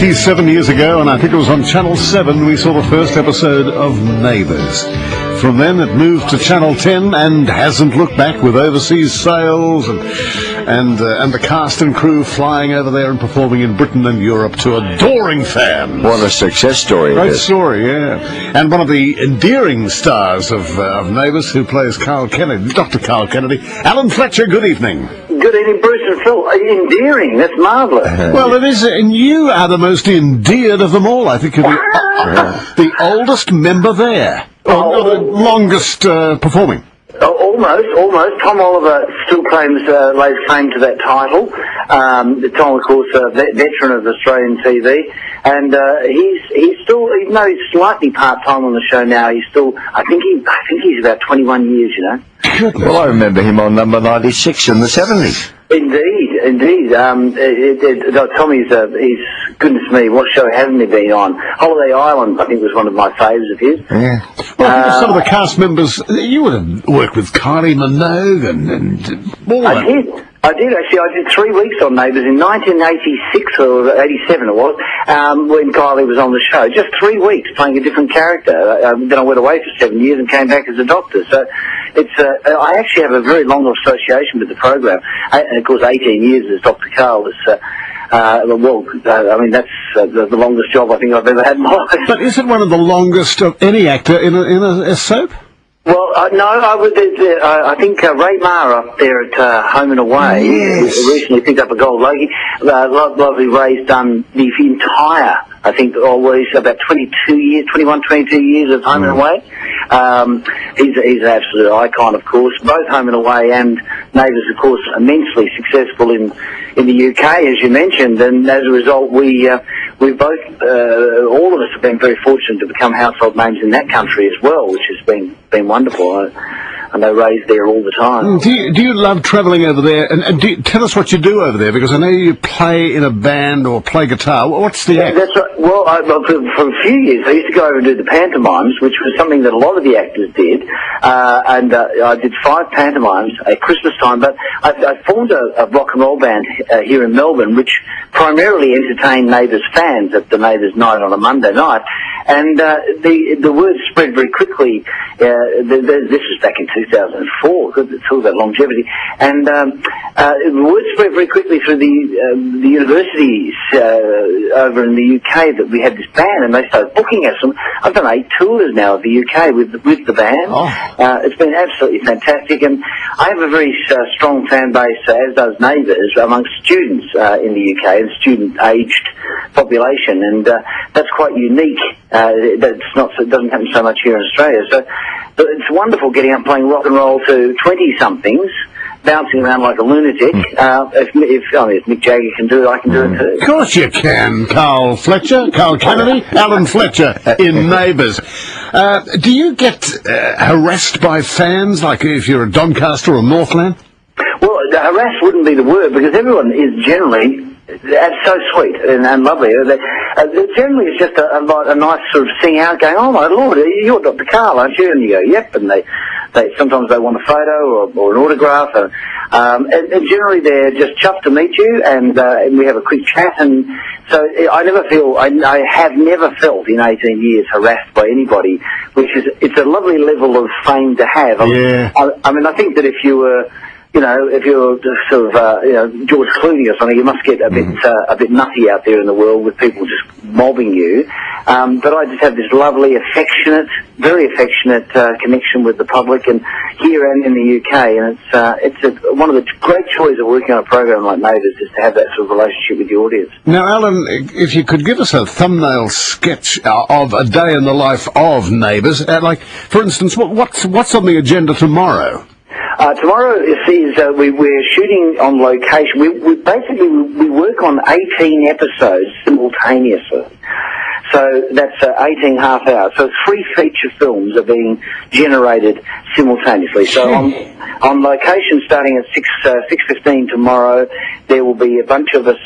27 years ago, and I think it was on Channel 7, we saw the first episode of Neighbours. From then it moved to Channel 10 and hasn't looked back, with overseas sales and the cast and crew flying over there and performing in Britain and Europe to adoring fans. What a success story it is. Great story, yeah. And one of the endearing stars of Neighbours, who plays Carl Kennedy, Dr. Carl Kennedy, Alan Fletcher, good evening. Good evening, Bruce and Phil. Endearing, that's marvellous. Well, it is, and you are the most endeared of them all. I think you're the oldest member there, or the longest performing. Almost. Tom Oliver still lays claim to that title. Tom, of course, a veteran of Australian TV, and he's still, even though he's slightly part-time on the show now, he's still, I think he's about 21 years, you know. Goodness. Well, I remember him on number 96 in the 70s. Indeed. Tommy's, he's, goodness me, what show hasn't he been on? Holiday Island, I think, was one of my faves of his. Yeah. Well, some of the cast members, you would have worked with Kylie Minogue and all that. I did actually. I did 3 weeks on Neighbours in 1986 or 87 it was, when Kylie was on the show. Just 3 weeks playing a different character. Then I went away for 7 years and came back as a doctor. So it's I actually have a very long association with the program. And of course, 18 years as Dr. Carl is. I mean, that's the longest job I think I've ever had in my life. But is it one of the longest of any actor in a soap? Well, no, I think Ray Maher up there at Home and Away recently picked up a gold. Lovely Ray's done the entire, I think, always about 21, 22 years of Home and Away. He's an absolute icon, of course. Both Home and Away and Neighbours, of course, immensely successful in the UK, as you mentioned, and as a result, we both, all of us have been very fortunate to become household names in that country as well, which has been wonderful. I know Ray's there all the time. Do you love travelling over there? And tell us what you do over there, because I know you play in a band or play guitar. What's the act? That's right. Well, for a few years I used to go over and do the pantomimes, which was something that a lot of the actors did. And I did 5 pantomimes at Christmas time. But I formed a rock and roll band here in Melbourne, which primarily entertained Neighbours fans at the Neighbours night on a Monday night. And the word spread very quickly. This was back in 2004, because it's all about longevity. And the word spread very quickly through the universities over in the UK that we had this band, and they started booking us. And I've done 8 tours now of the UK with the band. It's been absolutely fantastic, and I have a very strong fan base, as does Neighbours, amongst students in the UK and student-aged population, and that's quite unique. It doesn't happen so much here in Australia. So it's wonderful getting up playing rock and roll to 20-somethings, bouncing around like a lunatic. If Mick Jagger can do it, I can do it too. Of course you can, Carl Kennedy, Alan Fletcher in Neighbours. Do you get harassed by fans, like if you're a Doncaster or Northland? Well, harassed wouldn't be the word, because everyone is generally so sweet and lovely. Generally, it's just a nice sort of sing out, going, "Oh my Lord, you're Dr. Carl, aren't you?" And you go, "Yep." And they sometimes they want a photo or an autograph, and generally they're just chuffed to meet you, and we have a quick chat. And so I have never felt in 18 years harassed by anybody, it's a lovely level of fame to have. I mean, I think that if you were, if you're sort of, George Clooney or something, you must get a bit nutty out there in the world with people just mobbing you. But I just have this lovely, very affectionate connection with the public, and here and in the UK. And it's one of the great joys of working on a program like Neighbours is to have that sort of relationship with the audience. Now, Alan, if you could give us a thumbnail sketch of a day in the life of Neighbours, like, for instance, what's on the agenda tomorrow? Tomorrow we're shooting on location. We work on 18 episodes simultaneously. So that's 18 half hours. So 3 feature films are being generated simultaneously. So on location, starting at 6:15 tomorrow, there will be a bunch of us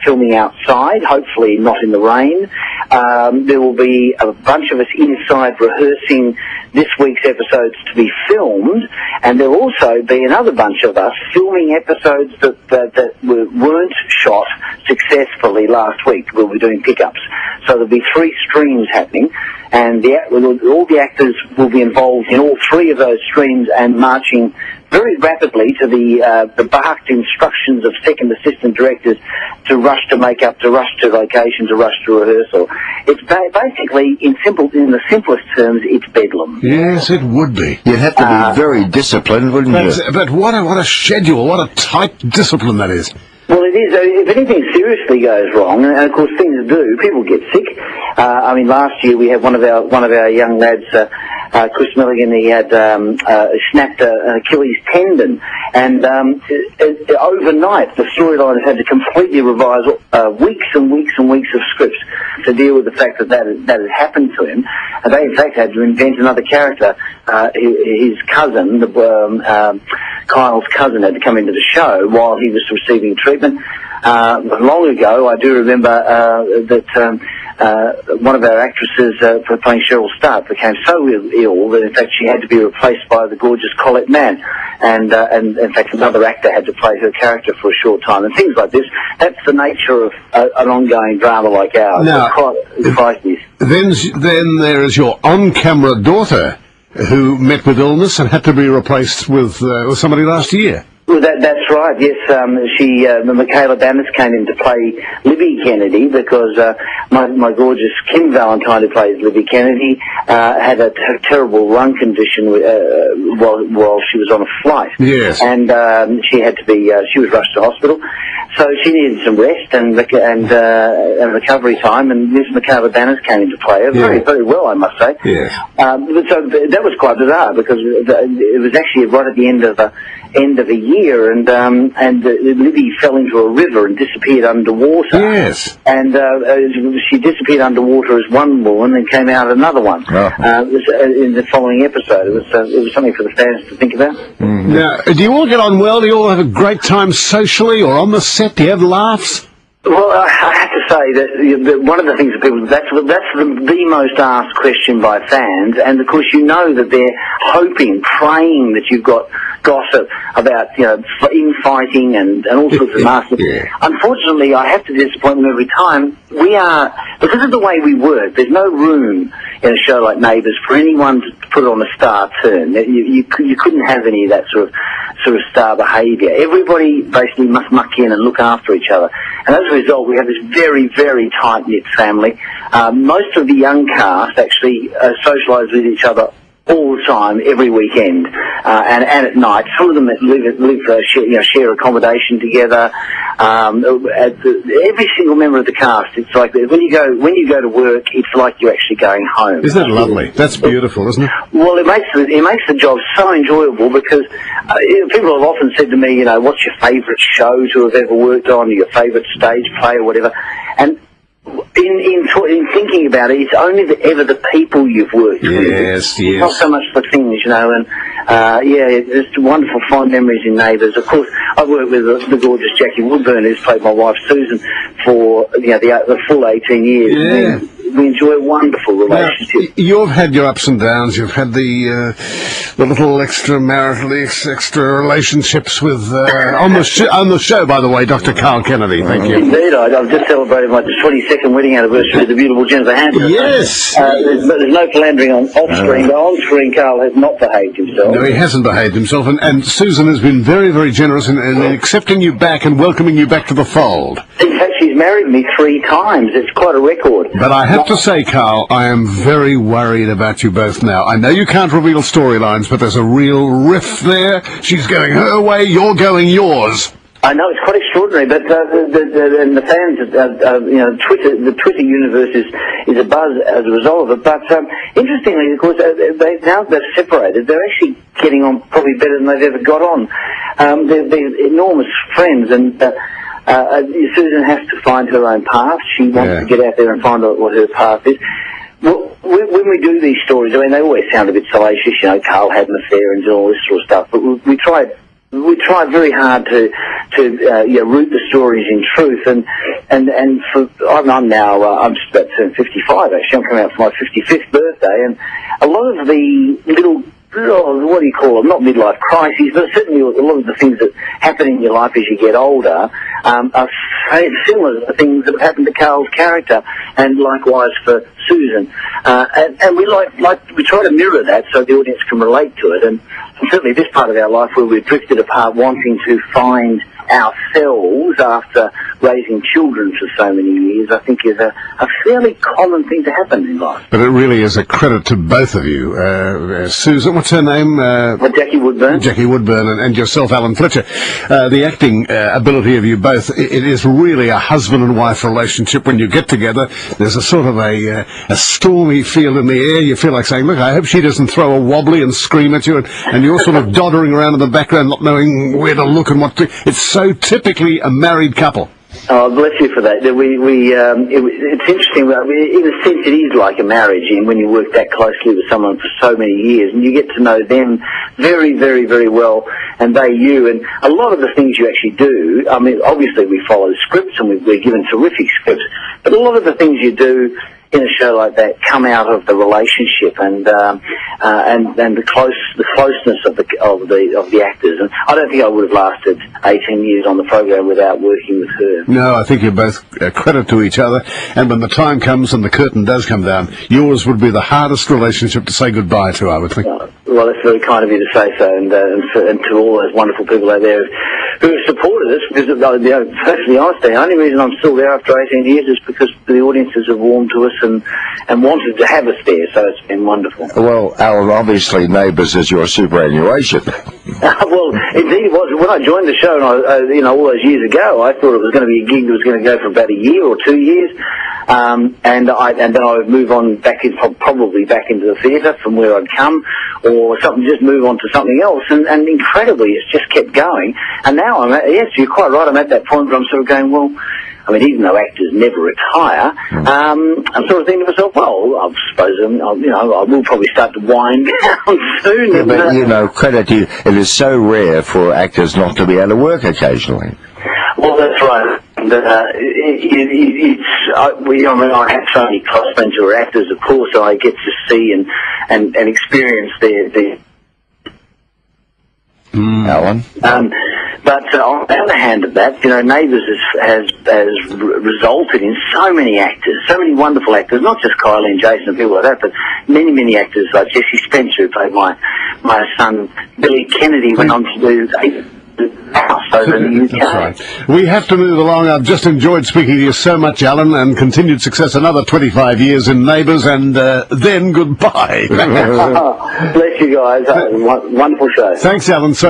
filming outside, hopefully not in the rain. There will be a bunch of us inside rehearsing this week's episodes to be filmed, and there will also be another bunch of us filming episodes that weren't shot successfully last week. We'll be doing pickups. So there'll be 3 streams happening, and all the actors will be involved in all 3 of those streams and marching very rapidly to the barked instructions of second assistant directors to rush to makeup, to rush to location, to rush to rehearsal. It's basically, in the simplest terms, it's bedlam. Yes, it would be. You'd have to be very disciplined, wouldn't you? But what a schedule, what a tight discipline that is. Well, it is. If anything seriously goes wrong, and of course things do, people get sick. I mean, last year we had one of our young lads, Chris Milligan. He had snapped an Achilles tendon, and overnight the storylines had to completely revise weeks and weeks and weeks of scripts to deal with the fact that had happened to him. And they in fact had to invent another character. His cousin, Kyle's cousin, had to come into the show while he was receiving treatment. Long ago, I do remember that one of our actresses playing Cheryl Stark became so ill that in fact she had to be replaced by the gorgeous Colette Mann, and in fact another actor had to play her character for a short time, and things like this. That's the nature of an ongoing drama like ours. Now, it's crisis. Then there is your on-camera daughter, who met with illness and had to be replaced with somebody last year. Well, that's right, yes. Michaela Bannis came in to play Libby Kennedy because my gorgeous Kim Valentine, who plays Libby Kennedy, had a terrible lung condition while she was on a flight. Yes. And she had to be, she was rushed to hospital. So she needed some rest and recovery time, and Miss Michaela Bannis came in to play her very, very well, I must say. Yes. So that was quite bizarre because it was actually right at the end of a year, and Libby fell into a river and disappeared underwater. Yes. And she disappeared underwater as one woman and came out another one. In the following episode. It was something for the fans to think about. Mm-hmm. Now, do you all get on well? Do you all have a great time socially or on the set? Do you have laughs? Well, I have to say that one of the things that people, that's the most asked question by fans, and of course you know that they're hoping, praying that you've got gossip about, infighting and all sorts of masters. Unfortunately, I have to disappoint them every time. We are, because of the way we work, there's no room in a show like Neighbours for anyone to put on a star turn. You couldn't have any of that sort of star behaviour. Everybody basically must muck in and look after each other. And as a result, we have this very, very tight-knit family. Most of the young cast actually socialise with each other all the time, every weekend, and at night. Some of them share accommodation together. Every single member of the cast, it's like when you go to work, it's like you're actually going home. Isn't that lovely? That's beautiful, isn't it? Well, it makes the job so enjoyable because people have often said to me, what's your favourite show to have ever worked on, or your favourite stage play or whatever, and in thinking about it, it's only ever the people you've worked with. Yes. Not so much the things, and just wonderful fond memories in Neighbours. Of course, I worked with the gorgeous Jackie Woodburn, who's played my wife Susan for the full 18 years. Yeah. We enjoy a wonderful relationship. Now, you've had your ups and downs. You've had the little extramarital, extra relationships with on the show. By the way, Dr. Carl Kennedy. Thank you. Indeed, I've just celebrated my 22nd wedding anniversary with the beautiful Jennifer Hampton. Yes. There's no philandering off screen, but on screen, Carl has not behaved himself. No, he hasn't behaved himself, and Susan has been very, very generous in accepting you back and welcoming you back to the fold. In fact, she's married me 3 times. It's quite a record. But I have to say, Carl, I am very worried about you both now. I know you can't reveal storylines, but there's a real rift there. She's going her way, you're going yours. I know, it's quite extraordinary, but the fans, the Twitter universe is a buzz as a result of it. But interestingly, of course, now they've separated, they're actually getting on probably better than they've ever got on. They're enormous friends, and Susan has to find her own path. She wants to get out there and find out what her path is. Well, when we do these stories, I mean, they always sound a bit salacious. Carl had an affair and all this sort of stuff. But we try we try very hard to root the stories in truth, and I'm now I'm just about to turn 55 actually. I'm coming out for my 55th birthday, and a lot of the little, what do you call them? Not midlife crises, but certainly a lot of the things that happen in your life as you get older are similar to the things that have happened to Carl's character, and likewise for Susan. And we we try to mirror that so the audience can relate to it. And certainly this part of our life where we've drifted apart, wanting to find ourselves after raising children for so many years, I think is a fairly common thing to happen in life. But it really is a credit to both of you. Susan, what's her name? Jackie Woodburn. Jackie Woodburn, and yourself, Alan Fletcher. The acting ability of you both, it is really a husband and wife relationship. When you get together, there's a sort of a stormy feel in the air. You feel like saying, look, I hope she doesn't throw a wobbly and scream at you, and you're sort of doddering around in the background, not knowing where to look and what to... It's so typically a married couple. Oh, bless you for that. It's interesting. In a sense, it is like a marriage, and when you work that closely with someone for so many years, and you get to know them very, very, very well, and they you. And a lot of the things you actually do, I mean, obviously we follow scripts, and we're given terrific scripts, but a lot of the things you do in a show like that come out of the relationship and the closeness of the actors. And I don't think I would have lasted 18 years on the program without working with her. No, I think you're both a credit to each other. And when the time comes and the curtain does come down, yours would be the hardest relationship to say goodbye to, I would think. Well, that's very kind of you to say so, and to all those wonderful people out there who have supported us. Because, perfectly honest, the only reason I'm still there after 18 years is because the audiences have warmed to us and wanted to have us there. So it's been wonderful. Well, Alan, obviously Neighbours is your superannuation. Well, indeed it was. When I joined the show, and all those years ago, I thought it was going to be a gig that was going to go for about a year or 2 years, and then I would move on probably back into the theatre from where I'd come, or something, just move on to something else, and incredibly it's just kept going. And now yes, you're quite right, I'm at that point where I'm sort of going, well, I mean, even though actors never retire, I'm sort of thinking to myself, well, I suppose I will probably start to wind down soon. Yeah, but credit you, it is so rare for actors not to be able to work occasionally. Well, that's right. I have so many close friends who are actors, of course, so I get to see and experience their Alan? But on the other hand of that, Neighbours has resulted in so many actors, so many wonderful actors, not just Kylie and Jason and people like that, but many, many actors like Jesse Spencer, who played my son. Billy Kennedy went on to do over in the UK. That's right. We have to move along. I've just enjoyed speaking to you so much, Alan, and continued success another 25 years in Neighbours, and then goodbye. Bless you guys. Wonderful show. Thanks, Alan.